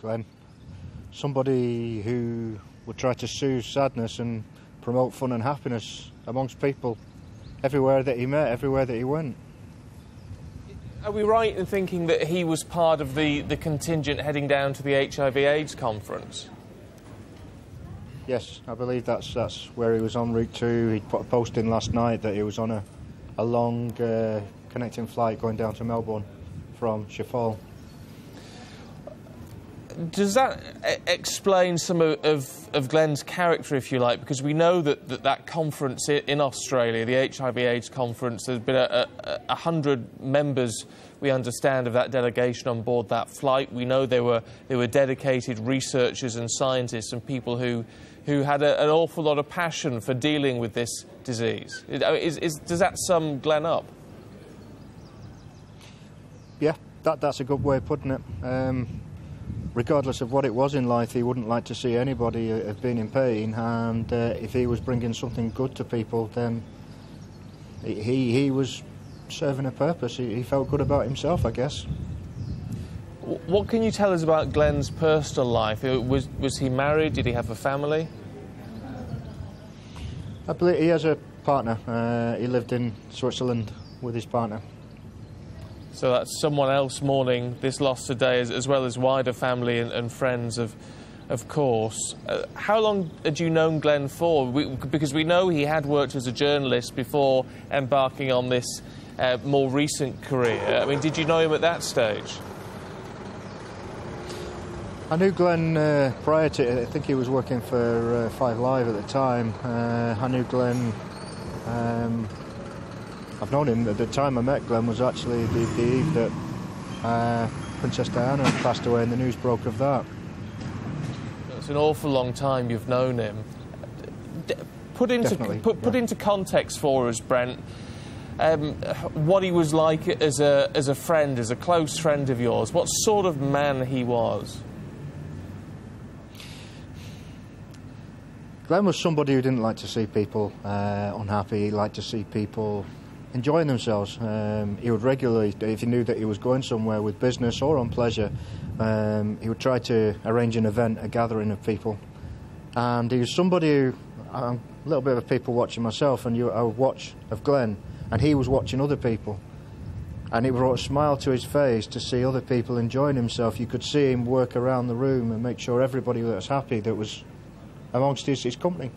Glenn. Somebody who would try to soothe sadness and promote fun and happiness amongst people everywhere that he met, everywhere that he went. Are we right in thinking that he was part of the contingent heading down to the HIV/AIDS conference? Yes, I believe that's where he was en route to. He put a post in last night that he was on a long connecting flight going down to Melbourne from Schiphol. Does that explain some of Glenn's character, if you like? Because we know that conference in Australia, the HIV/AIDS conference, there's been 100 members, we understand, of that delegation on board that flight. We know they were dedicated researchers and scientists and people who had an awful lot of passion for dealing with this disease. Does that sum Glenn up? Yeah, that's a good way of putting it. Regardless of what it was in life, he wouldn't like to see anybody have been in pain, and if he was bringing something good to people, then he was serving a purpose. He felt good about himself, I guess. What can you tell us about Glenn's personal life? Was he married? Did he have a family? I believe he has a partner. He lived in Switzerland with his partner. So that's someone else mourning this loss today, as well as wider family and friends, of course. How long had you known Glenn for? Because we know he had worked as a journalist before embarking on this more recent career. I mean, did you know him at that stage? I knew Glenn prior to, I think he was working for 5 Live at the time. I knew Glenn. I've known him at the time I met Glenn was actually the eve that Princess Diana had passed away, and the news broke of that. It's an awful long time you've known him. Put into context for us, Brent, what he was like as a friend, as a close friend of yours. What sort of man he was? Glenn was somebody who didn't like to see people unhappy. He liked to see people enjoying themselves. He would regularly, if he knew that he was going somewhere with business or on pleasure, he would try to arrange an event, a gathering of people. And he was somebody who, I'm a little bit of a people watcher myself, and I would watch of Glenn, and he was watching other people. And it brought a smile to his face to see other people enjoying himself. You could see him work around the room and make sure everybody was happy that was amongst his company.